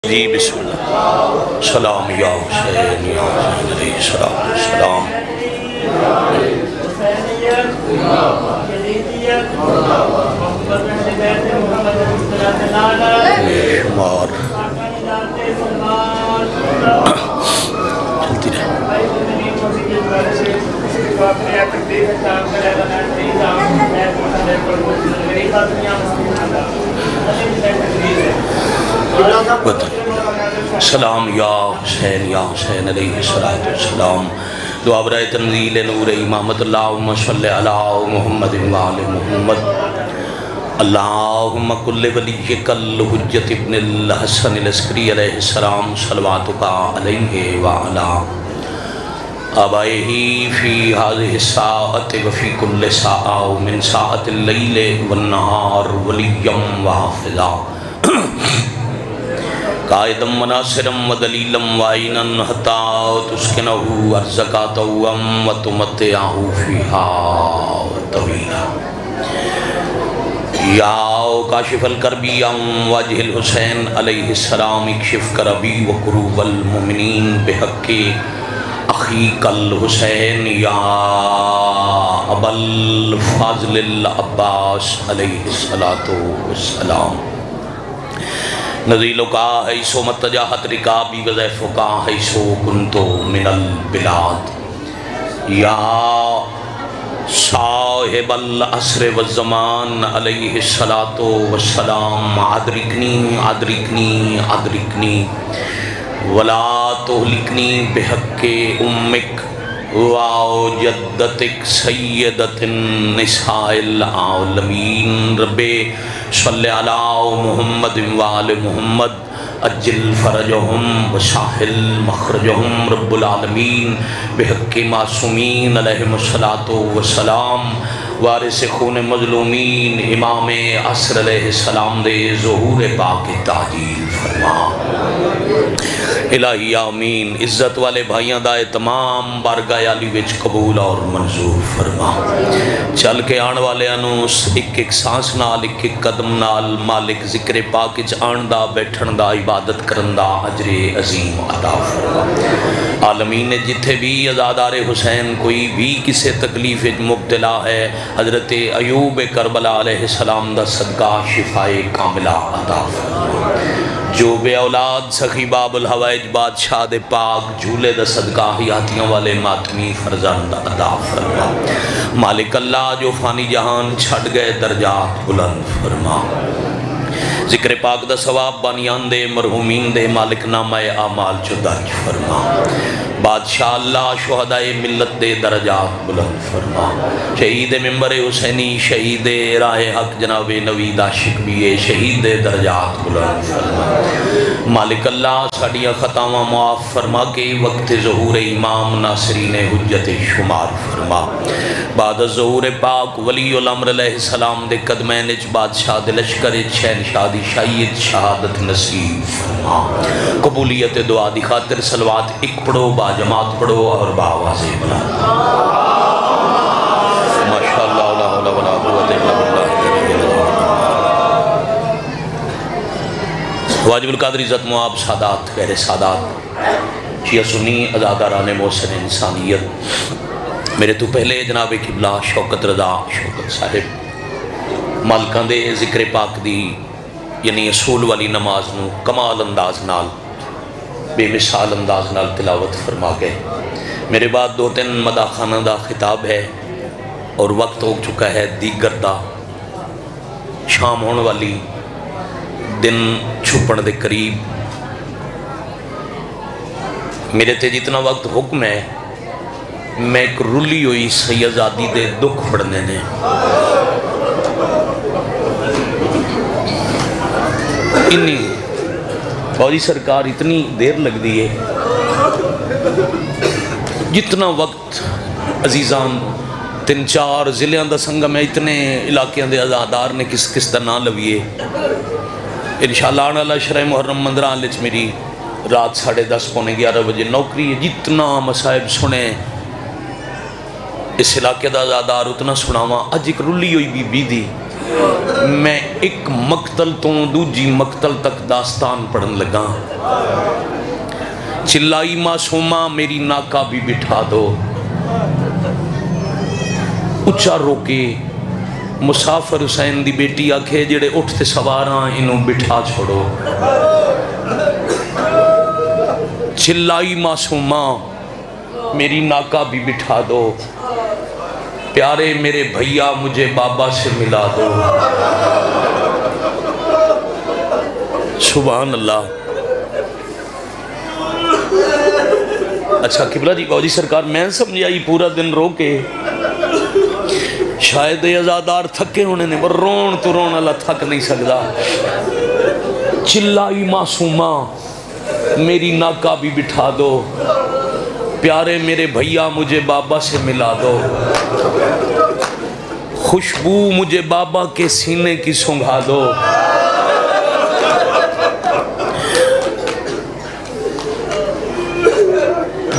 جی بسم اللہ سلام یا حسین یا حسین علیہ السلام شمار چلتی رہے سلام یا حسین علیہ السلام دعا برائے تنزیل نور امامت اللہم صلی علی محمد وآل محمد اللہم کل ولیک الحجت ابن الحسن العسکری علیہ السلام صلواتک علیہ وعلا آبائہی فی هذه الساعة وفی کل ساعة من ساعة اللیل والنہار ولیم وحافظا قائدم وناصرم ودلیلم وعینن حتی تسکنہو ارزقاتہم وتمتعہو فیہا طویلا یا کاشف الکربی ام وجہ الحسین علیہ السلام اکشف کربی وقروب المؤمنین بحق اخیق الحسین یا ابا الفاضل العباس علیہ السلام نزیلکا حیثو متجاہت رکابی وزیفکا حیثو کنتو من البلاد یا صاحب العصر والزمان علیہ السلام ادرکنی ولا تہلکنی بحق امک واو جدتک سیدت النساء العالمین رب صلی علی محمد وآل محمد اجل فرجہم وساحل مخرجہم رب العالمین بحق معصومین علیہم السلام وارث خون مظلومین امام عصر علیہ السلام دے ظہور پاک تعجیل فرما الہی آمین عزت والے بھائیاں دائے تمام بارگاہ علی وچ قبول اور منظور فرما چل کے آن والے انوس ایک ایک سانس نال ایک ایک قدم نال مالک ذکر پاک اچ آن دا بیٹھن دا عبادت کرن دا اجر عظیم عطا فرما عالمین نے جتھے بھی عزادار حسین کوئی بھی کسے تکلیف مبتلا ہے حضرت ایوب کربلا علیہ السلام دا صدقہ شفائے کاملہ عطا فرما جو بے اولاد سخی باب الحوائج بادشاہ دے پاک جھولے دا صدقہ حیاتیاں والے ماتمی فرزند عطا فرما مالک اللہ جو فانی جہان چھڑ گئے درجات بلند فرما ذکر پاک دا ثواب بانیان دے مرحومین دے مالک نامہ اعمال چو درج فرما بادشاہ اللہ شہداء ملت دے درجات بلند فرما شہید ممبر حسینی شہید راہ حق جناب نوید عاشق بھی شہید درجات بلند فرما مالک اللہ ساڑیاں خطاواں معاف فرما کے وقت ظہور امام ناصرین حجت شمار فرما بعد ظہور پاک ولی الامر علیہ السلام دے قدمین اچ بادشاہ دے لشکر شہن شادی شاید شہادت نصیب فرما قبولیت دعا دی خاطر صلوات ایک پڑھو با جماعت پڑھو اور باوازے بنا ماشاءاللہ لا حول ولا قوت الا باللہ واجب القادر عزت مواب سادات غیر سادات شیعہ سنی عزاداران محسن انسانیت میرے تو پہلے جناب قبلہ شوکت رضا شوکت صاحب مالکان دے ذکر پاک دی یعنی اصول والی نماز نو کمال انداز نال بے مثال انداز نال تلاوت فرما گئے میرے بعد دو تین مداخانہ دا خطاب ہے اور وقت ہو چکا ہے دیگر دا شام ہونے والی دن چھپن دے قریب میرے تے جتنا وقت حکم ہے میں ایک رلی ہوئی سیدزادی دے دکھ پڑھنے نے انی فوجی سرکار اتنی دیر لگ دی ہے جتنا وقت عزیزان تین چار ضلعوں دا سنگم میں اتنے علاقیاں دے عزادار نے کس کس دا نہ لویے انشاءاللہ آنے اللہ شرح محرم مندران لچ میری رات 10:30 پونے 11 بجے نوکری ہے جتنا مسائب سنے اس علاقے دا عزادار اتنا سناواں اج ایک رلی ہوئی بی بی دی میں ایک مقتل تو دوجی مقتل تک داستان پڑھن لگا. چلائی معصومہ میری ناکا بھی بٹھا دو. اچھا روکے مسافر حسین دی بیٹی آکھے جڑے اٹھتے سواراں انہوں بٹھا چھوڑو. چلائی معصومہ میری ناکا بھی بٹھا دو. پیارے میرے بھیا مجھے بابا سے ملا دو. سبحان اللہ. اچھا قبلہ جی باؤ جی سرکار میں سمجھائی پورا دن رو کے شاید ازادار تھکے ہونے نے رون تو رون اللہ تھک نہیں سکتا. چلائی معصومہ میری ناکا بھی بٹھا دو. پیارے میرے بھیا مجھے بابا سے ملا دو. خوشبو مجھے بابا کے سینے کی سنگھا دو.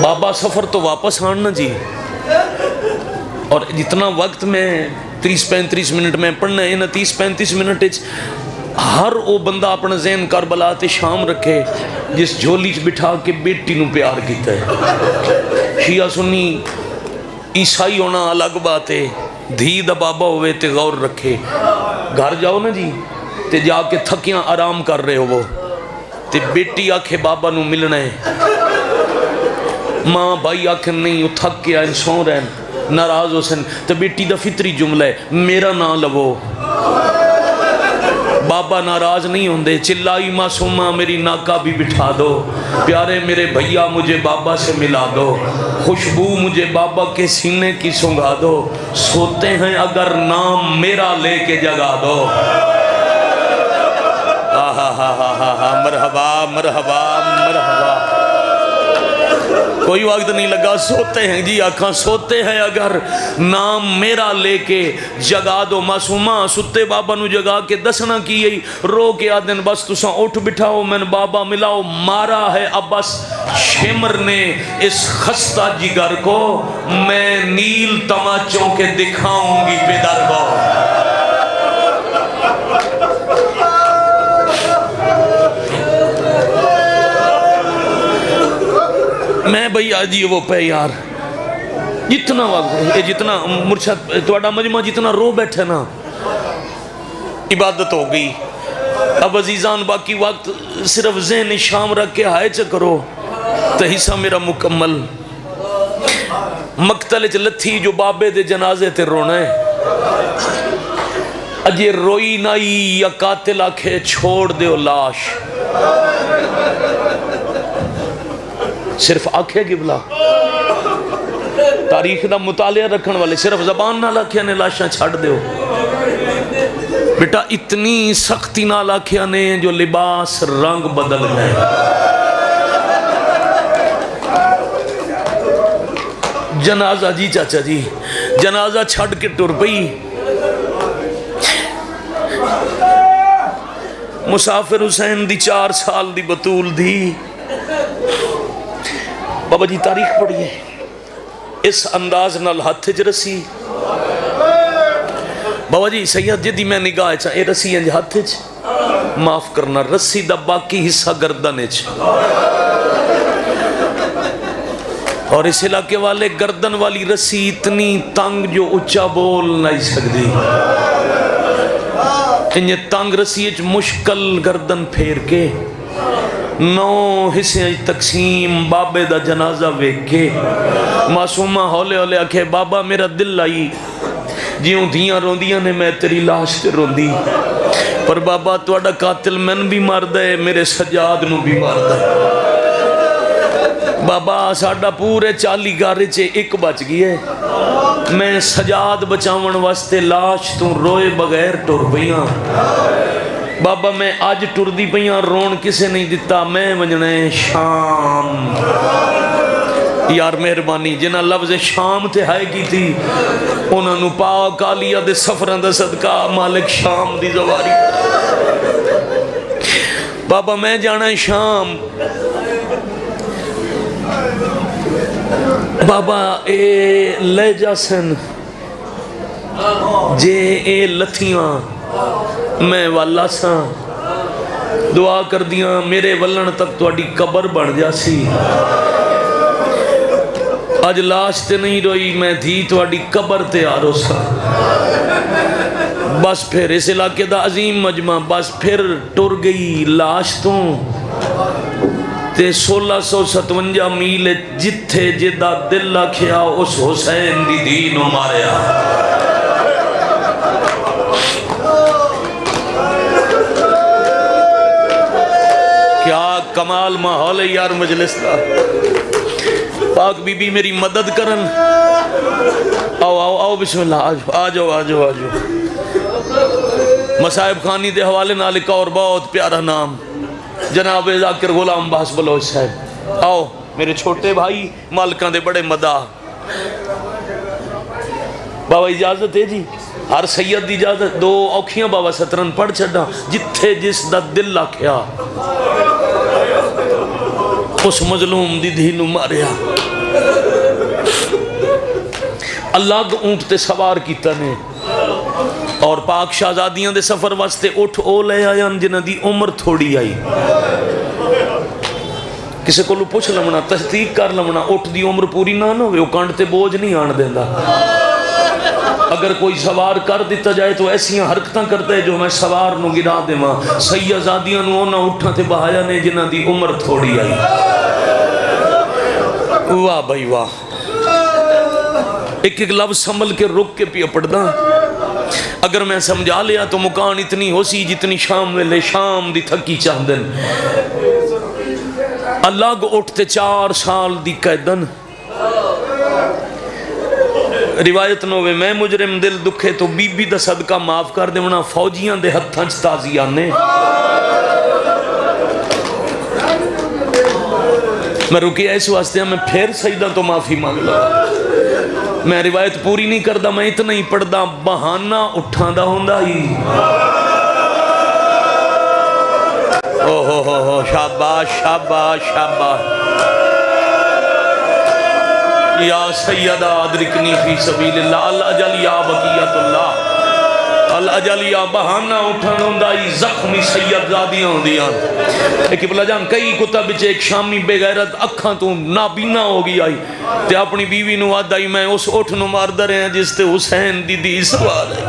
بابا سفر تو واپس آنا جی. اور جتنا وقت میں 30-35 منٹ میں پڑھنا ہے نا 30-35 منٹ ہر او بندہ اپنا ذہن کربلا تے شام رکھے جس جھولی چ بٹھا کے بیٹی نو پیار کیتا ہے. شیعہ سنی عیسائی ہونا الگ بات ہے. دھی دا بابا ہوئے تے غور رکھے. گھر جاؤ نا جی تے جا کے تھکیاں آرام کر رہے ہو وہ تے بیٹی آکھے بابا نو ملنا ہے. ماں بھائی آکھے نہیں وہ تھک کے آئیں سو رہن ناراض ہو سن تو بیٹی دا فطری جملہ ہے میرا نام لو. بابا ناراض نہیں ہوندے. چلائی معصومہ میری ناکا بھی بٹھا دو. پیارے میرے بھیا مجھے بابا سے ملا دو. خوشبو مجھے بابا کے سینے کی سنگھا دو. سوتے ہیں اگر نام میرا لے کے جگا دو. مرحبا مرحبا مرحبا. کوئی وقت نہیں لگا. سوتے ہیں جی آنکھاں سوتے ہیں اگر نام میرا لے کے جگا دو. معصومہ ستے بابا نو جگا کے دسنا کی یہی رو کے آدن بس تساں اٹھ بٹھاؤ میں بابا ملاؤ. مارا ہے اب بس شمر نے اس خستہ جگر کو میں نیل تماچوں کے دکھاؤں گی پدر کو. میں بھئی آجی وہ پہ یار جتنا وقت جتنا مرشد توڑا مجمع جتنا رو بیٹھے نا عبادت ہو گئی. اب عزیزان باقی وقت صرف ذہن شام رکھ کے ہائے چکرو تو حصہ میرا مکمل. مقتل لتھی جو بابے دے جنازے تے رونا ہے. اجے روئی نائی یا قاتل آکھے چھوڑ دیو لاش. صرف آنکھیں قبلہ تاریخ دا مطالعہ رکھن والے صرف زبان نہ لاکھیا نے لاشاں چھڑ دیو. بیٹا اتنی سختی نہ لاکھیا نے جو لباس رنگ بدل گئے. جنازہ جی چاچا جی جنازہ چھڑ کے ٹر پئی. مسافر حسین دی 4 سال دی بطول دی. بابا جی تاریخ پڑھئے اس انداز نال ہاتھ چ رسی. بابا جی سید جدی میں نگاہ چاہ اے رسی انج ہاتھ چ معاف کرنا رسی دا باقی حصہ گردن چ. اور اس علاقے والے گردن والی رسی اتنی تنگ جو اچھا بول نہیں سکتی. انہیں تنگ رسی چ مشکل گردن پھیر کے 9 حصے تقسیم بابے دا جنازہ ویکھ کے. معصومہ ہولے ہولے آکھے بابا میرا دل آئی جیوں دھیاں روندیاں نے میں تیری لاش تے روندی. پر بابا توڑا قاتل من بھی مار دے میرے سجاد نو بھی مار دے. بابا ساڑا پورے 40 گارے چے ایک بچ گئی ہے. میں سجاد بچاون واسطے لاش تو روئے بغیر ٹر پئیاں. بابا میں آج ٹر دی پئیاں رون کسے نہیں دیتا. میں ونجنے شام. یار مہربانی جنہ لفظ شام تے ہائے کی تھی انہوں نے پاک آلیہ دے سفران دا صدقہ مالک شام دی زواری. بابا میں جانا شام. بابا اے لے جا سن جے اے لتھیاں میں والا سا دعا کر دیاں میرے ولن تک تو اڈی قبر بن جا سی آج لاش تے نہیں روئی میں تھی تو اڈی قبر تے آرو سا بس پھر اس علاقے دا عظیم مجمع بس پھر ٹر گئی لاش تو تے 1657 میل جتھے جدہ دل لکھیا اس حسین دی دین ماریا کیا کمال ماحول ہے یار مجلس کا پاک بی بی میری مدد کرن آؤ آؤ آؤ بسم اللہ آجو آجو آجو مصائب خانی دے حوالے نالکہ اور بہت پیارا نام جناب ذاکر غلام باس بلوچ صاحب آؤ میرے چھوٹے بھائی مالکان دے بڑے مداح بابا اجازت ہے جی ہر سید دی اجازت دو اوکھیاں بابا سترن پڑھ چھڑا جتھے جس دا دل لکھیا اس مظلوم دی دھینو ماریا اللہ کو اونٹ تے سوار کیتا نے اور پاک شہزادیاں دے سفر واسطے اٹھ او لے آیا جنہ دی عمر تھوڑی آئی کسے کو لو پوچھ لمنا تصدیق کر لمنا اٹھ دی عمر پوری نہ ہوئے وہ کانٹ تے بوجھ نہیں آن دیندہ اگر کوئی سوار کر دیتا جائے تو ایسیاں حرکتاں کرتا ہے جو میں سوار نو گرا دے ماں سیدزادیاں نو اونا اٹھا تے بہایا نے جنہ دی عمر تھوڑی آئی واہ بھائی واہ ایک ایک لفظ سنبھل کے رک کے پیا پڑھدا اگر میں سمجھا لیا تو مکان اتنی ہو سی جتنی شام ویلے شام دی تھکی چاندن اللہ کو اٹھتے 4 سال دی قیدن روایت نوے میں مجرم دل دکھے تو بی بی دا صدقہ معاف کر دے ونا فوجیاں دے ہتھاں چ تازی آنے میں رکیا اس واسطے میں پھر سجدہ تو معافی مانگ لگا میں روایت پوری نہیں کردہ میں اتنا ہی پڑھدا بہانہ اٹھاندہ ہوندہ ہی اوہ شاباش شاباش شاباش یا سیدہ ادرکنی فی سبیل اللہ الاجل یا بقیت اللہ الاجل یا بہانہ اٹھان ہوندائی زخمی سید زادیاں ہوندیاں ایک بلا جان کئی کتب بچے ایک شامی بے غیرت اکھاں تو نابینا ہو گئی آئی تے اپنی بیوی نو آدھائی میں اس اٹھ نو ماردہ رہے ہیں جس تے حسین دی دی سوال ہے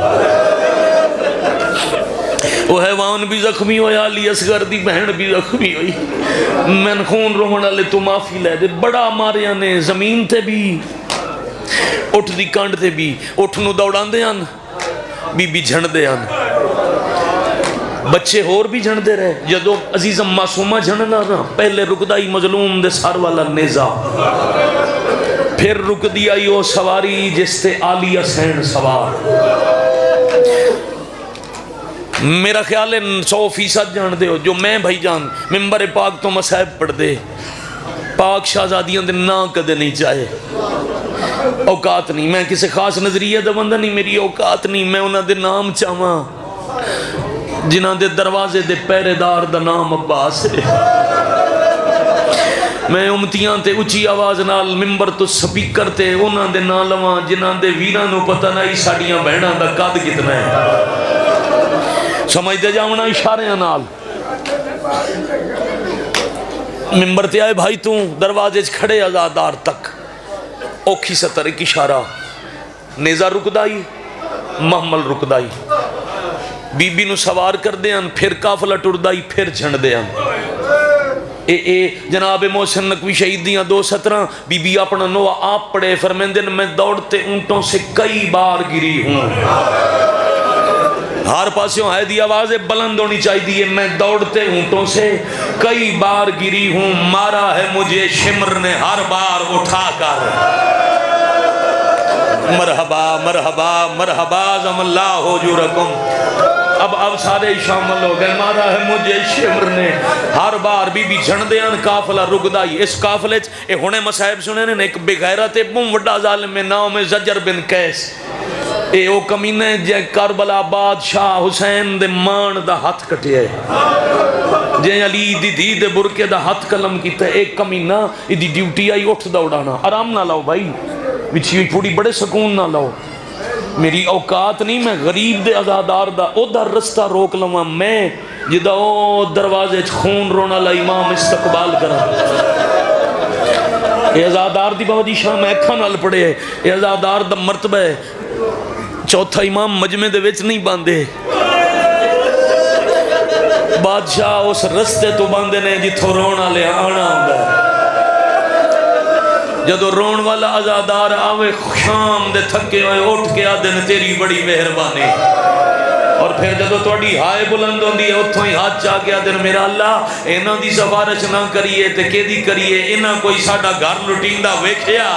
وہ حیوان بھی زخمی ہویا علی اصغر دی بہن بھی زخمی ہوئی میں خون روحنا لے تو معافی لے دے بڑا ماریا نے زمین تے بھی اٹھ دی کانڈ تے بھی اٹھ نو دوڑان دے آن بی بی جھڑ دے آن بچے اور بھی جھڑ دے رہے جدو عزیزم معصومہ جھڑنا رہا پہلے رکدائی مظلوم دے سار والا نیزہ پھر رک دی آئی وہ سواری جس تے آلی حسین سوار میرا خیال ہے 100% جان دے ہو جو میں بھائی جان ممبر پاک تو مصائب پڑھ دے پاک شہزادیاں دے نا کدے نہیں چاہے اوقات نہیں میں کسی خاص نظریہ دا بندہ نہیں میری اوقات نہیں میں انہاں دے نام چاہواں جنہاں دے دروازے دے پہرے دار دا نام عباس ہے میں امتیاں تے اچھی آواز نال ممبر تو سپیکر تے انہاں دے نا لواں جنہاں دے ویران نو پتہ نہیں ساڑیاں بہناں دا قد کتنا ہے سمجھ دے جاؤنا اشارے نال ممبر تے آئے بھائی تو دروازے کھڑے ازادار تک اوکھی ستر ایک اشارہ نیزہ رک دائی محمل رک دائی بی بی نو سوار کر دیاں پھر کافلہ ٹر دائی پھر جھنڈ دیاں جناب محسن نقوی شہید دیاں 2:17 بی بی اپنا نوہ آپ پڑے فرمیندن میں دوڑتے اونٹوں سے کئی بار گری ہوں ہر پاسیوں ہے دی آوازیں بلند ہونی چاہی دیئے میں دوڑتے اونٹوں سے کئی بار گری ہوں مارا ہے مجھے شمر نے ہر بار اٹھا کر مرحبا مرحبا مرحبا زم اللہ ہو جو رکم اب سارے شامل ہو گئے مارا ہے مجھے شمر نے ہر بار بی بی جھن دیاں کافلہ رک دائی اس کافلے اے ہونے مسائب سنے نے ایک بغیرت بم وڈا ظالم میں ناؤ میں زجر بن قیس اے او کمینے جے کربلا بادشاہ حسین دے مان دا ہاتھ کٹے ہے جے علی دی دی دے برکے دا ہاتھ کلم کیتا ہے ایک کمینہ دی ڈیوٹی آئی اٹھ دا اڑانا آرام نہ لاؤ بھائی بچی ہوئی پوری بڑے سکون نہ لاؤ میری اوقات نہیں میں غریب دے عزادار دا ادھر رستہ روک لواں میں جدا او دروازے خون رونا لا امام استقبال کرا اے عزادار دی بابا دی شام ایکھاں نال پڑے اے عزادار دا مرتبہ ہے چوتھا امام مجمع دے وچ نہیں باندے بادشاہ اس رستے تو باندے نے جتھوں رونا لے آنا ہوندا ہے جدو رون والا عزادار آوے شام دے تھکے ہوئے اٹھ کے آدھن تیری بڑی مہربانی اور پھر جدو توڑی ہائے بلند ہوندی ہے اتھوں ہی ہاتھ چاہ کے آدھن میرا اللہ اینا دی سفارش نہ کریے تے کہ دی کریے اینا کوئی ساڑھا گھر لٹین دا ویکھیا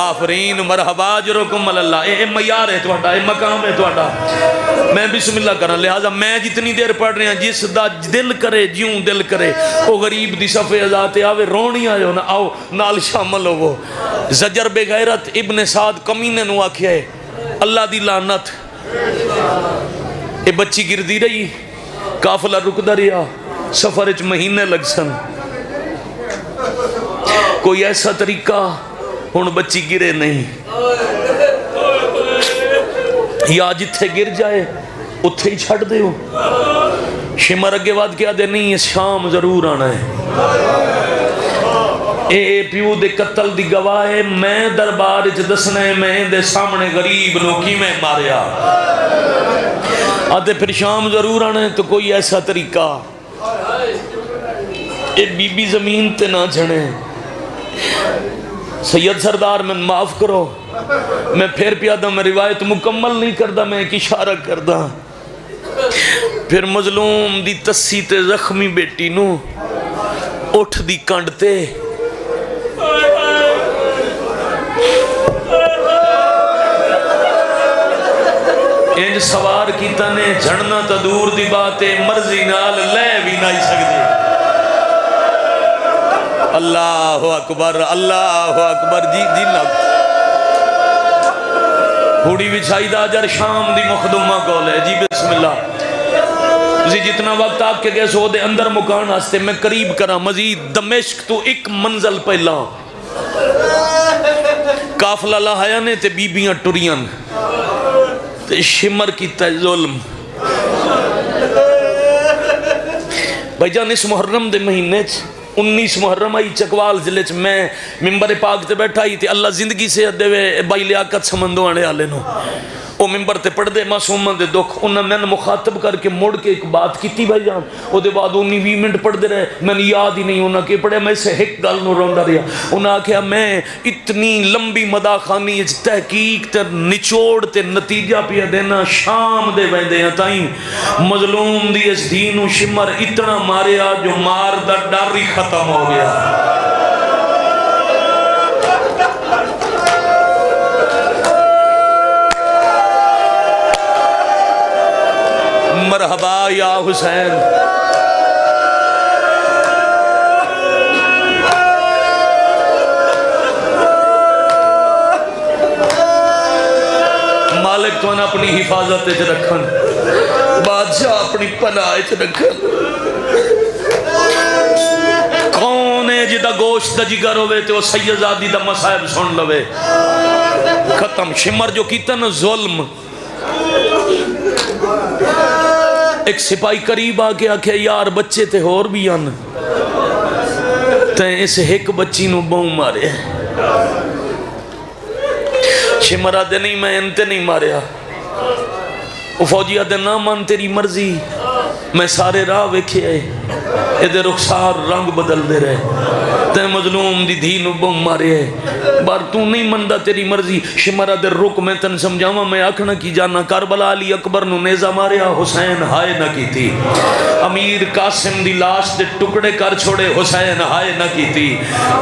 آفرین مرحبا جرکم اللہ اے معیار ہے توڑا اے مقام ہے توڑا میں بسم اللہ کرنا لہذا میں جتنی دیر پڑھ رہے ہیں جس دا دل کرے جیوں دل کرے او غریب دی صفحے ذاتے آوے رونی آئے ہو نا آؤ نال شامل ہو وہ زجر بے غیرت ابن سعد کمینے نو آکھیا ہے اللہ دی لعنت اے بچی گردی رہی کافلہ رکدہ رہا سفرچ مہینے لگ سن کوئی ایسا طریقہ ہون بچی گرے نہیں یا جتھے گر جائے اتھے ہی چھڑ دے ہو شمر اگے واد کیا دے نہیں اس شام ضرور آنا ہے اے پیو دے قتل دی گواہ ہے میں دربار اچھ دسنا ہے میں دے سامنے غریب نو کی میں ماریا آتے پھر شام ضرور آنا ہے تو کوئی ایسا طریقہ اے بی بی زمین تے نہ جھڑے سید سردار میں معاف کرو میں پھر پیادہ میں روایت مکمل نہیں کردہ میں ایک اشارہ کردہ پھر مظلوم دی تسی تے زخمی بیٹی نو اٹھ دی کانڈتے انج سوار کی تنے جھڑنا تا دور دی باتیں مرضی نال لے بھی نہیں سکتے اللہ اکبر جی لگ پوڑی وچھائی دا جر شام دی مخدومہ کول ہے جی بسم اللہ تسی جتنا وقت آپ کے گئے سو دے اندر مکان ہستے میں قریب کرا مزید دمشق تو ایک منزل پہلا کافلہ لاہیا نے تے بیبیاں ٹورین تے شمر کی تے ظلم بھائی جان اس محرم دے مہینے 19 محرم آئی چکوال ضلع میں ممبر پاک تے بیٹھا ہی تھی اللہ زندگی سے دے وے بائی لیاقت سمندو آنے آلے نو وہ ممبر تے پڑھ دے معصومن دے دکھ انہوں نے مخاطب کر کے موڑ کے ایک بات کی تھی بھائی جان وہ دے بعد 19-20 منٹ پڑھ دے رہے میں نے یاد ہی نہیں ہونا کہ پڑھے میں سے ایک گل نو روندہ رہا انہوں نے کہا میں اتنی لمبی مداخانی اچ تحقیق تے نچوڑ تے نتیجہ پیا دینا شام دے بیندے ہیں تائیں مظلوم دی اس دین و شمر اتنا ماریا جو مار دا ڈر ہی ختم ہو گیا مرحبا یا حسین مالک تو نے اپنی حفاظت رکھن بادشاہ اپنی پناہ رکھن کون ہے جدہ گوشت دا جگر ہوئے تے وہ سیدزادی دا مسائب سن لوے ختم شمر جو کیتا نا ظلم ایک سپاہی قریب آکے آکے یار بچے تے اور بھی آن تین اس ایک بچی نو بہوں مارے شمرہ دے نہیں میں انتے نہیں ماریا وہ فوجیہ دے نامان تیری مرضی میں سارے راہ ویکھے آئے ادھے رخسار رنگ بدل دے رہے تے مظلوم دی دھی نو بہوں مارے بار تو نہیں مندہ تیری مرضی شمرہ دے رک میں تن سمجھاما میں آکھنا کی جانا کربلا علی اکبر نو نیزہ ماریا حسین ہائے نہ کی تھی امیر قاسم دی لاش دے ٹکڑے کر چھوڑے حسین ہائے نہ کی تھی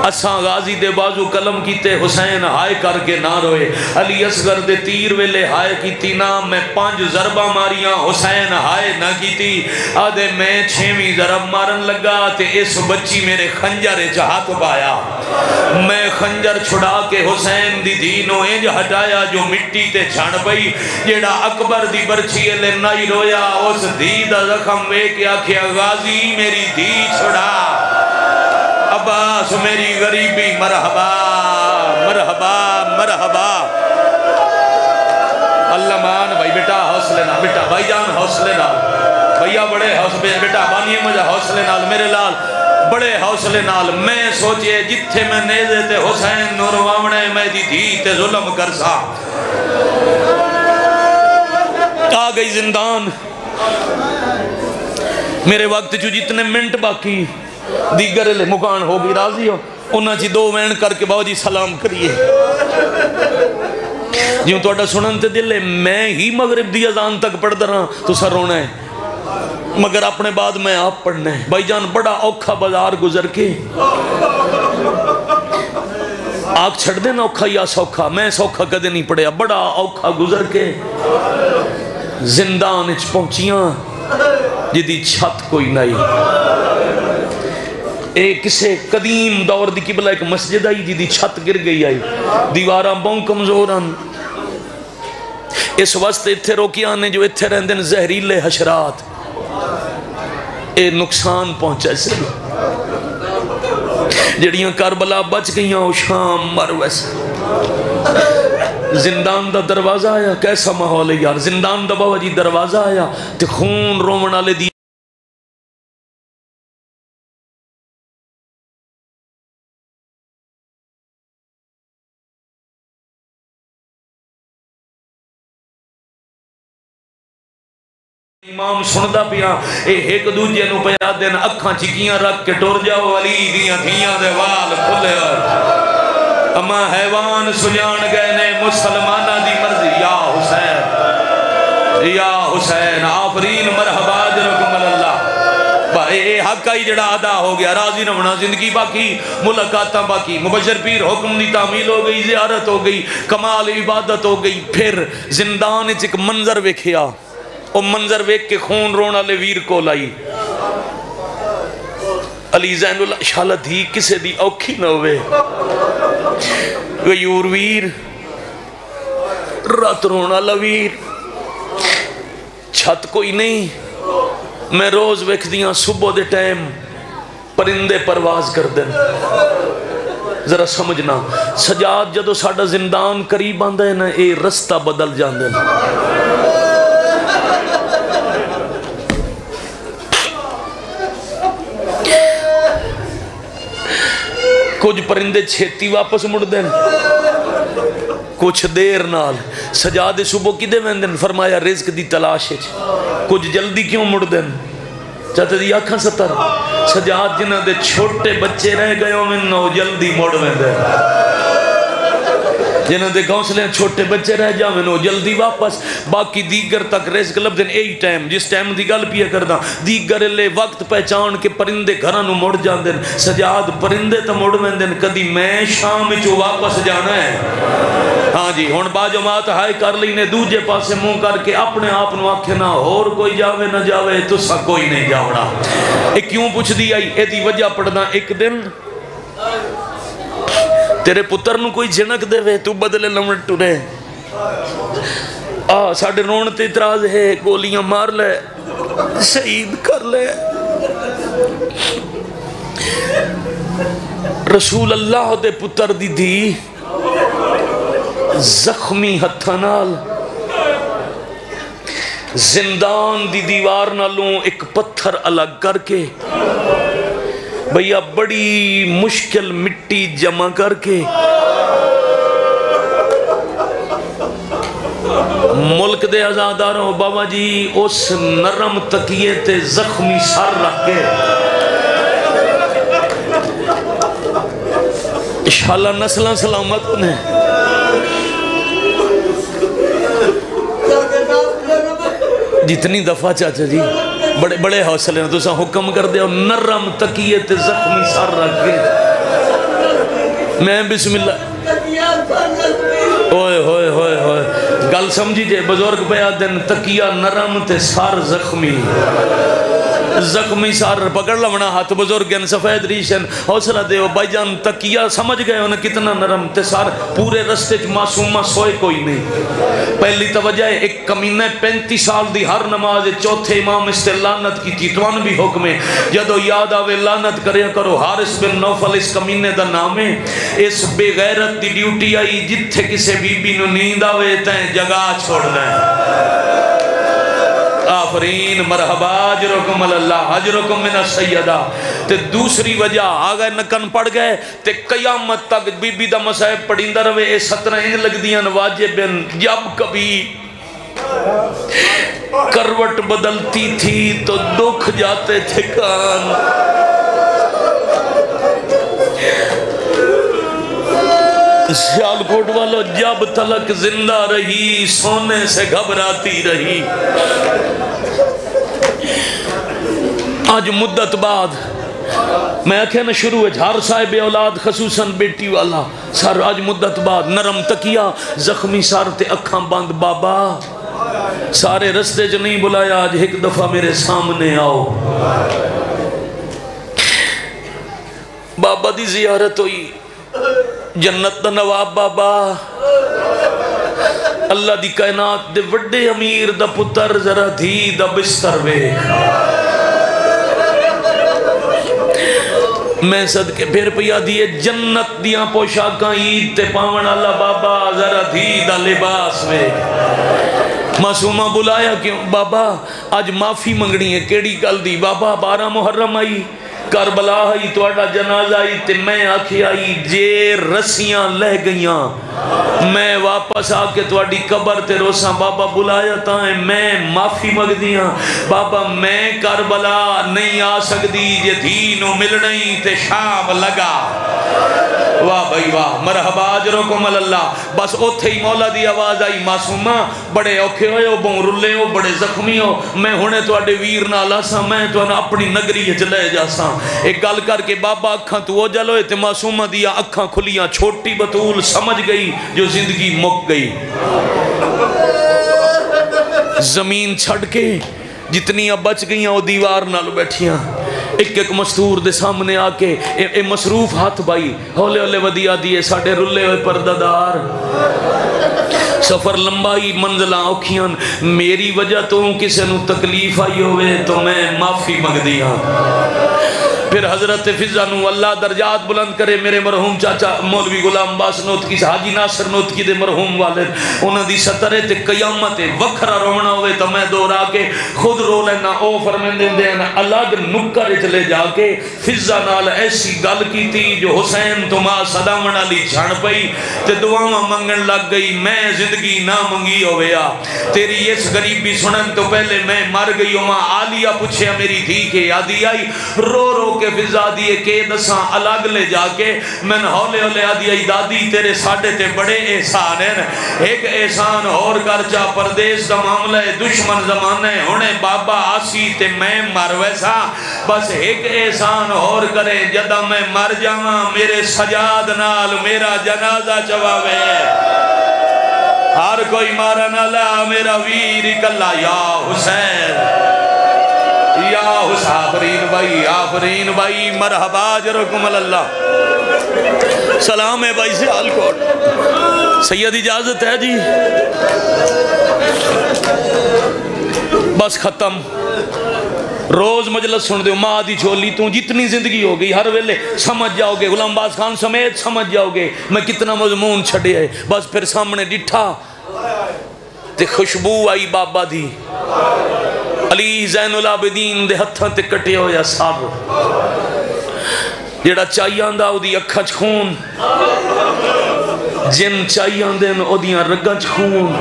اساں غازی دے بازو قلم کیتے حسین ہائے کر کے نہ روئے علی اصغر دے تیر ویلے ہائے کی تھی نا میں 5 ضربہ ماریاں حسین ہائے نہ کی تھی آدھے میں 6ویں ضرب مارن لگا تے اس بچی میرے خنجر ہاتھ پایا میں خنجر چھڑا کے حسین دی دینو انج ہٹایا جو مٹی تے چھڑ پئی جیڑا اکبر دی برچی لے نائی رویا اس دی دا زخم وے کے آکھیا غازی میری دی چھڑا عباس میری غریبی مرحبا مرحبا مرحبا اللہ مان بھائی بیٹا حوصلے نال بیٹا بھائی جان حوصلے نال بھیا بڑے حوصلے بیٹا بانی مجھے حوصلے نال میرے لال بڑے حوصلے نال میں سوچئے جتھے میں نیزے تے حسین نور وامنے میں دی دھی تے ظلم کرسا آ گئی زندان میرے وقت جو جتنے منٹ باقی دیگر لے مکان ہو گئی راضی ہو انہاں چی دو وین کر کے باو جی سلام کریے جیوں تو اڈا سنن تے دلے میں ہی مغرب دی اذان تک پڑھ درہاں تو سر رونا ہے مگر اپنے بعد میں آپ پڑھنا ہے بھائی جان بڑا اوکھا بازار گزر کے آگ چھڑ دینا اوکھا یا سوکھا میں سوکھا کدے نہیں پڑھیا بڑا اوکھا گزر کے زندان اچ پہنچیاں جدی چھت کوئی نہیں ایک کسے قدیم دور دی قبلہ ایک مسجد آئی جدی چھت گر گئی آئی دیواراں بہن کمزوراں اس واسطے اتھے روکی آنے جو اتھے رہندن زہریلے حشرات اے نقصان پہنچا سے جڑیاں کربلا بچ گئیاں او شام مر ویسے زندان دا دروازہ آیا کیسا ماحول ہے یار زندان دا بابا جی دروازہ آیا تے خون رومن والے دی امام سندہ پیا اے ایک دوجے نو پیا دین اکھاں چکیاں رکھ کے ٹور جاؤ علی دیاں دھیاں دے وال کھلے اما حیوان سجان گئے نے مسلمانہ دی مرضی یا حسین آفرین مرحبا جرکمل اللہ اے حق آئی جڑا ادا ہو گیا راضی نونا زندگی باقی ملاقاتاں باقی مبشر پیر حکم دی تعمیل ہو گئی زیارت ہو گئی کمال عبادت ہو گئی پھر زندان ایک منظر ویکھیا او منظر ویک کے خون رونا لے ویر کو لائی علی زین اللہ شالہ دھی کسے دی اوکھی نہ ہوئے غیور ویر رات رونا لویر چھت کوئی نہیں میں روز ویکھ دیاں صبح دے ٹائم پرندے پرواز کر دیں ذرا سمجھنا سجاد جدو ساڑھا زندان قریب آندہ ہے نا اے رستہ بدل جاندے کچھ پرندے چھیتی واپس مڑ دیں کچھ دیر نال سجاد صبح کی دے ویندن فرمایا رزق دی تلاش ہے کچھ جلدی کیوں مڑ دیں چاہتے دی آنکھاں ستر سجاد جنہ دے چھوٹے بچے رہ گئے ہوں میں نو جلدی مڑ ویندن جنہ دے گونسلے چھوٹے بچے رہ جاویں نو جلدی واپس باقی دیگر تک رزق لبدن ایک ٹائم جس ٹائم دی گل پیا کردہ دیگر لے وقت پہچان کے پرندے گھرانو مڑ جاندن سجاد پرندے تا مڑ ویندن کدی میں شام چو واپس جانا ہے ہاں جی ہون با جماعت ہائے کر لینے دوجے پاسے منہ کر کے اپنے آپ نو آکھے نہ اور کوئی جاوے نہ جاوے تو سا کوئی نہیں جاوڑا ایک کیوں پوچھ دی آئی اے دی وجہ پڑھنا ایک دن تیرے پتر نو کوئی جنک دے وے تو بدلے لمٹ ٹورے ساڑھے رونتے اتراز ہے گولیاں مار لے شہید کر لے رسول اللہ دے پتر دی دی زخمی ہتھانال زندان دی دیوار نالوں ایک پتھر الگ کر کے بھیا بڑی مشکل مٹی جمع کر کے ملک دے آزاداروں بابا جی اس نرم تکیے تے زخمی سر رکھ کے انشاءاللہ نسلہ سلامت نے جتنی دفعہ چاچا جی بڑے بڑے حوصلے تو سا حکم کر دیا نرم تکیے تے زخمی سر رکھ کے میں بسم اللہ اوئے ہوئے ہوئے ہوئے گل سمجھی جے بزرگ پہ آدن تکیہ نرم تے سار زخمی زخمی سار پکڑ لونا ہاتھ بزرگن سفید ریشن حوصلہ دے بھائی جان تکیہ سمجھ گئے انہیں کتنا نرم تے سار پورے رستے معصومہ سوئے کوئی نہیں. پہلی توجہ ہے ایک کمینے 35 سال دی ہر نماز چوتھے امام اس تے لعنت کی تھی توان بھی حکم ہے جدو یاد آوے لعنت کریا کرو. حارث بن نوفل اس کمینے دا نام ہے. اس بے غیرت دی ڈیوٹی آئی جتھے کسے بی بی نو نیند آوے تین جگہ چھوڑنا ہے. آفرین مرحبا اجرکم اللہ اجرکم من السیدہ. تے دوسری وجہ آگئے نکن پڑ گئے تے قیامت تک بی بی دا مسائب پڑھیندہ روے اے 17 ان لگ دیاں واجبن. جب کبھی کروٹ بدلتی تھی تو دکھ جاتے تھے کان. سیالکوٹ والو جب تلک زندہ رہی سونے سے گھبراتی رہی. آج مدت بعد میں آکھے نا شروع ہے ہر صاحب اولاد خصوصاً بیٹی والا سر آج مدت بعد نرم تکیہ زخمی سار تے اکھاں بند بابا سارے رستے جو نہیں بلایا آج ایک دفعہ میرے سامنے آؤ. بابا دی زیارت ہوئی جنت دا نواب بابا اللہ دی کائنات دے وڈے امیر دا پتر ذرا دھی دا بستر وے. میں صدقے پھر پیا دیئے جنت دیاں پوشاکاں عید تے پاون اللہ بابا ذرا دھی دا لباس وے. معصومہ بلایا کیوں بابا آج معافی منگنی ہے کیڑی گل دی بابا 12 محرم آئی کربلا آئی توڑا جنازہ آئی تے میں آکھی آئی جے رسیاں لہ گئیاں میں واپس آکے توڑی قبر تے روساں بابا بلایا تائیں میں معافی مگ دیاں بابا میں کربلا نہیں آ سکتی جے دینو ملنی تے شام لگا. واہ بھائی واہ مرحبا اجرکم اللہ. بس اوتھے ہی مولا دی آواز آئی معصومہ بڑے اوکھے ہوئے ہو بوں رلے ہو بڑے زخمی ہو میں ہونے توڑے ویر نالا سا میں تو اپنی نگری چلے جا سا. ایک گل کر کے بابا اکھاں تو جل ہوئے تے معصومہ دیا اکھاں کھلیاں چھوٹی بطول سمجھ گئی جو زندگی مک گئی. زمین چھڑ کے جتنی اب بچ گئیاں وہ دیوار نال بیٹھیاں ایک ایک مستور دے سامنے آکے اے مصروف ہاتھ بائی ہولے ہولے ودیا دیئے ساڑھے رلے ہوئے پرددار سفر لمبائی منزلہ اوکھیاں میری وجہ تو کسے نو تکلیف آئی ہوئے تو میں معافی مگ دیا. پھر حضرت فضا نو اللہ درجات بلند کرے میرے مرحوم چاچا مولوی غلام باس نوت کی حاجی ناصر نوت کی دے مرحوم والد انہاں دی سطرے تے قیامت وکھرا رونا ہوئے تو میں دور آکے خود رو لینا او فرمیندے دے الگ نکر چلے جا کے فضا نال ایسی گل کی تھی جو حسین تمہا صدامن علی چھڑ پئی تے دعاواں منگن لگ گئی میں زندگی نہ منگی ہویا تیری اس غریبی سنن تو پہلے میں مر گئی ہوں آلیہ پوچھے میری تھی کہ یادی آئی رو رو کے فضا دیئے کہ دساں الگ لے جا کے میں ہولے ہولے آدھی آئی دادی تیرے ساڑھے تے بڑے احسان ہیں ایک احسان اور کرچا پردیس دا معاملہ دشمن زمانہ ہونے بابا آسی تے میں مر ویسا بس ایک احسان اور کرے جدہ میں مر جاواں میرے سجاد نال میرا جنازہ چواوے ہر کوئی مارا نالا میرا ویر کلا یا حسین یا آفرین بھائی مرحبا اجرکم اللہ. سلام ہے بھائی سے آلکوٹ سید اجازت ہے جی بس ختم روز مجلس سن دے ماں دی چھولی تو جتنی زندگی ہو گئی ہر ویلے سمجھ جاؤ گے غلام باز خان سمیت سمجھ جاؤ گے میں کتنا مضمون چھڑے ہے بس پھر سامنے ڈٹھا تے خوشبو آئی بابا دی علی زین العابدین دے ہتھاں تے کٹے ہویا ساب جیڑا چاہیاں دا او دی اکھاں چ خون جن چاہیاں دین او دیاں رگاں چ خون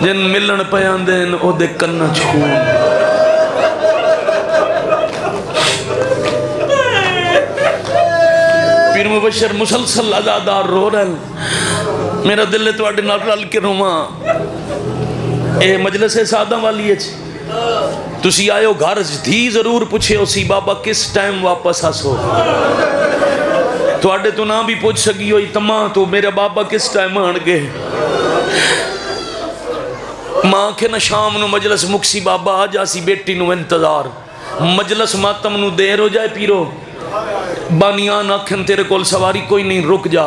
جن ملن پیاں دین او دے کناں چ خون پیر مبشر مسلسل ازادار رو رہن میرا دل ہے تو آڈے نال کے رواں اے مجلس سادہ والی ہے تسی آئے ہو گھر دھی ضرور پوچھے ہو سی بابا کس ٹائم واپس آسو تو آڈے تو نہ بھی پوچھ سکی ہوئی تمام تو میرے بابا کس ٹائم آن گے ماں کے نہ شام نو مجلس مکسی بابا آ جاسی بیٹی نو انتظار مجلس ماتم نو دیر ہو جائے پیرو بانیان آکھن تیرے کول سواری کوئی نہیں رک جا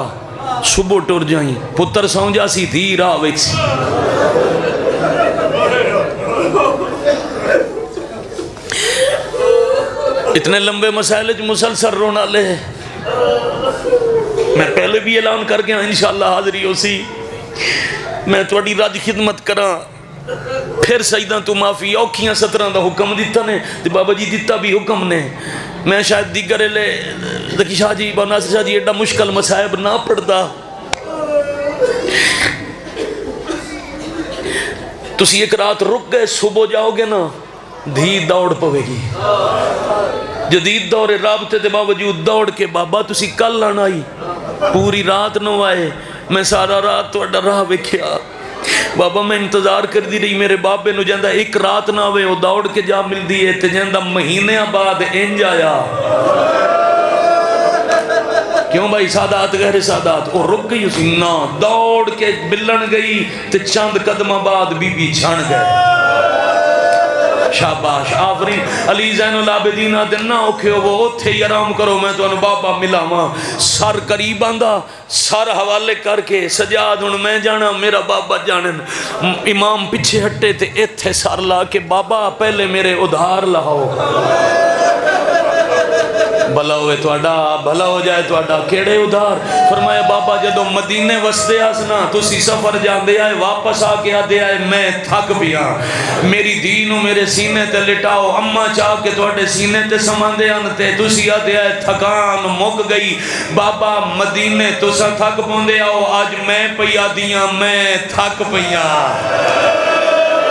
صبح ٹر جائیں پتر سو جا سی دھی راہ وچ سی اتنے لمبے مسائل مسلسل رونا لے میں پہلے بھی اعلان کر گیا انشاءاللہ حاضری ہو سی میں تھوڑی راج خدمت کرا پھر سجدہ تو معافی اوکھیاں 17 دا حکم دیتا نے تے بابا جی دیتا بھی حکم نے میں شاید دیگر لے ذکی شاہ جی با ناصر شاہ جی ایڈا مشکل مسائب نہ پڑھتا تسی ایک رات رک گئے صبح جاؤ گے نا دھی دوڑ پوے گی جدید دور رابطے دے باوجود دوڑ کے بابا تسی کل لانا آئی پوری رات نو آئے میں سارا رات تو راہ وکھیا بابا میں انتظار کر دی رہی میرے بابے نو جاندہ ایک رات نہ ہوئے وہ دوڑ کے جا مل دیئے تے جاندہ مہینے بعد انج آیا کیوں بھائی سادات غیر سادات وہ رک گئی اسی نا دوڑ کے بلن گئی تے چاند قدمہ بعد بی بی چھان گئے شاباش آفرین علی زین العابدین دن نہ اوکھے وہ اتھے ہی آرام کرو میں تو انہوں بابا ملا ماں سر قریب آندھا سر حوالے کر کے سجاد ہوں میں جانا میرا بابا جانن امام پچھے ہٹے تھے اتھے سر لا کے بابا پہلے میرے ادھار لاؤ بھلا ہوئے بھلا ہو جائے توڑا کیڑے ادھار فرمایا بابا جدو مدینے وستے آسنا تسی سفر جان دے آئے واپس آ کے آدھے آئے میں تھک بھی میری دینو میرے سینے تے لٹاؤ اممہ چاہ کے توڑے سینے تے سمان دے آنتے تسی آدھے آئے تھکان مک گئی بابا مدینے تسا تھک پوندے آؤ آج میں پیا دیاں میں تھک پیا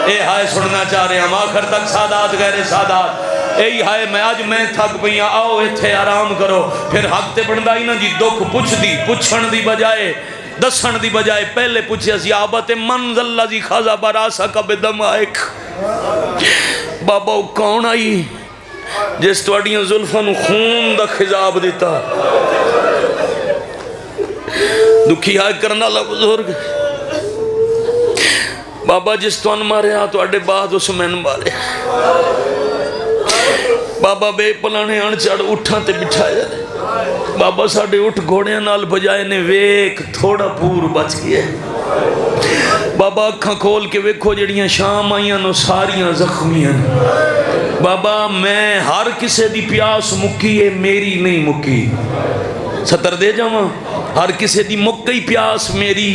اے ہائے سننا چاہ رہے ہم آخر تک سادات غیر سادات اے ہائے میں آج میں تھک پیا آؤ اتھے آرام کرو پھر حق تے بڑھندا ہی نا جی دکھ پوچھ دی پوچھن دی بجائے دسن دی بجائے پہلے پوچھے زیابت منزل لذی خضا براسا کا بدم آئک بابا کون آئی جس توڑیاں ظلفن خون دا خضاب دیتا دکھی آئے کرنا اللہ بزرگ بابا جس تو ان مارے تو اڈے بعد اس میں مارے بابا بے پلانے ان چڑھ اٹھاں تے بٹھایا بابا ساڑھے اٹھ گھوڑے نال بجائے نے ویک تھوڑا پور بچ گیا بابا اکھاں کھول کے ویکھو جڑیاں شام آئیاں نو ساریاں زخمیاں بابا میں ہر کسے دی پیاس مکی ہے میری نہیں مکی ستر دے جاواں ہر کسے دی مکی پیاس میری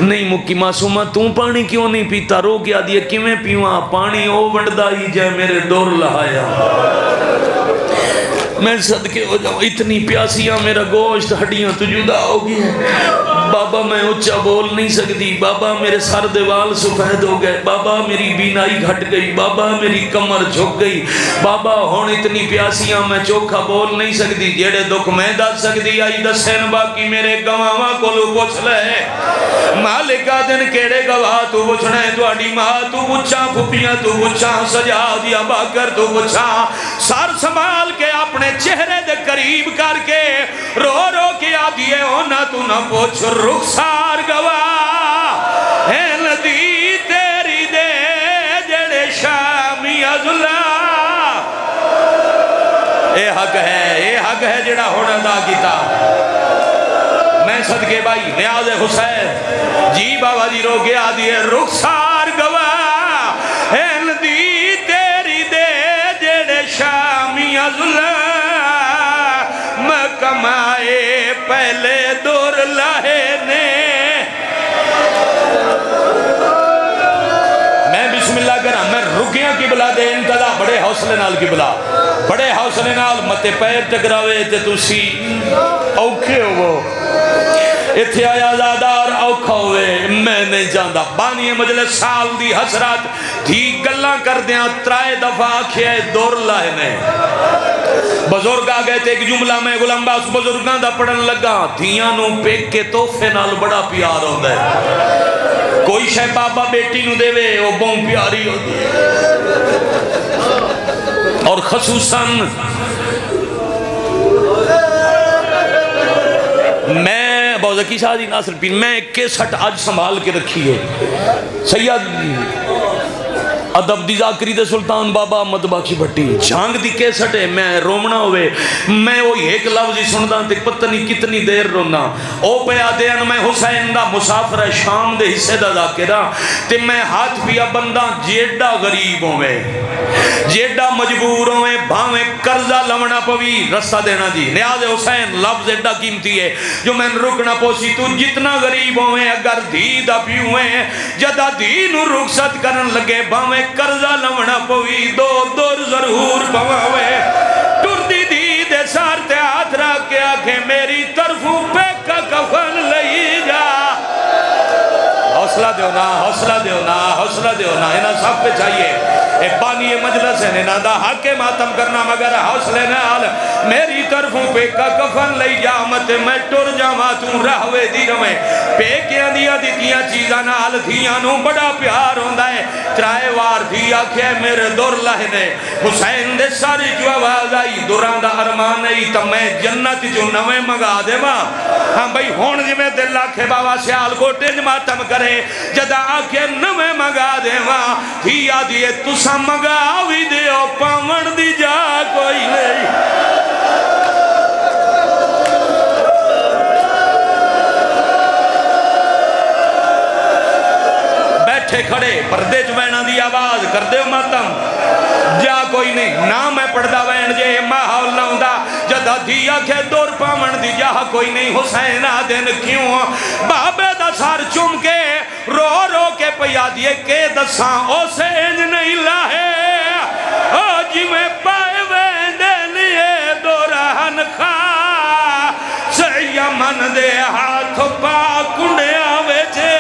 نہیں مکی معصومہ توں پانی کیوں نہیں پیتا رو گیا دیا کیویں پیواں پانی او ونڈا ہی جائے میرے دور لہایا میں صدقے ہو جاؤں اتنی پیاسیاں میرا گوشت ہڈیاں تو جدا ہوگی بابا میں اچھا بول نہیں سکتی بابا میرے سر دیوال سفید ہو گئے بابا میری بینائی گھٹ گئی بابا میری کمر جھک گئی بابا ہون اتنی پیاسیاں میں چوکھا بول نہیں سکتی جیڑے دکھ میں دس سکتی آئی دسین باقی میرے گواہاں کو لو پوچھ لے مالکہ دن کیڑے گواہ تو پوچھنے تو اڈی ماں تو پوچھا پھپیاں تو پوچھا سجا دیا باکر تو پوچھا سار سنبھال کے اپنے چہرے دے قریب کر کے رو رو کے آدھیے ہونا تو نہ پوچھ رخسار گواہ ہے ندی تیری دے جڑے شامی ازلا اے حق ہے جڑا ہونا دا کیتا میں صدقے بھائی نیاز حسین جی بابا جی رو کے آدھیے رخسار گواہ ہے ندی تیری دے جڑے شامی ازلا کمائے پہلے دور لاہے نے میں بسم اللہ کرا میں رکیاں کی بلا دے انتظا بڑے حوصلے نال کی بلا بڑے حوصلے نال متے پیر ٹکراوے تے تسی اوکھے ہو اتھے آیا زادار اوکھا ہوئے میں نہیں جاندہ بانی مجلس سال دی حسرات تھی گلہ کر دیاں ترائے دفعہ آکھے دور لائے نے بزرگ آگئے تھے ایک جملہ میں غلام باس بزرگاں دا پڑھن لگا دھیاں نو پیک کے توفے نال بڑا پیار ہوندہ ہے کوئی شے بابا بیٹی نو دے وے وہ بہن پیاری ہوتی ہے اور خصوصاً میں بوزکی شاہ جی ناصر پیر میں کیسٹ آج سنبھال کے رکھی ہے سید ادب دی ذاکری دے سلطان بابا احمد بخش بھٹی جھانگ دی کیسٹ ہے میں رومنا ہوئے میں وہی ایک لفظ ہی سندا تے پتہ نہیں کتنی دیر رونا او پیا دین میں حسین دا مسافر شام دے حصے دا ذاکرہ تے میں ہاتھ پیا بندہ جیڑا غریب ہوئے جیڑا مجبور ہوئے بھاویں قرضہ لونا پوی رستہ دینا جی نیاز حسین لفظ ایڈا قیمتی ہے جو میں رکنا پوسی تو جتنا غریب ہوئے اگر دھی دا پیوئے جدا دھی نو رخصت کرن لگے بھاویں قرضہ لونا پوی دو دور ضرور پواوے ٹر دی دی دے سار تے ہاتھ رکھ کے آنکھیں میری طرفوں پہ کا کفن لئی جا حوصلہ دیو نا حوصلہ دیو نا حوصلہ دیو نا انہاں سب پہ چاہیے اے بانی مجلس ہے انہاں دا حق ماتم کرنا مگر حوصلے نال میری طرفوں پہ کا کفن لئی جا مت میں ٹر جاواں تو رہوے دی رویں پیکیاں دیا دیتیاں چیزاں نال تھیاں نو بڑا پیار ہوندا ہے ترائے وار دی آکھے میرے دور لہنے حسین دے ساری جو آواز آئی دوران دا ارمان ای تا میں جنت جو نویں مگا دے ماں ہاں بھئی ہون جی میں دل آکھے بابا سیال گوٹے جماتم کرے جدا آکھے نویں مگا دے ماں تھیا دیئے تسا مگاوی دے او پاون دی جا کوئی نہیں بیٹھے کھڑے پردے چوینا دی آواز کر دے ماتم جا کوئی نہیں نہ میں پڑھدا وین جے ماحول نہ ہوندا جدا دیا کہ دور پاون دی جا کوئی نہیں حسین آدن کیوں بابے دا سار چم کے رو رو کے پیا دیے کہ دساں او سے انج نہیں لاہے او جی میں پائے ویندے لیے دوران خواہ سیا من دے ہاتھ پا کنڈے آوے جے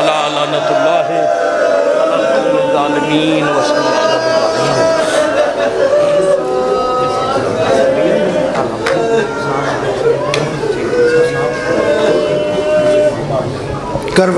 لعنت اللہ علی الظالمین وصلی اللہ کروٹ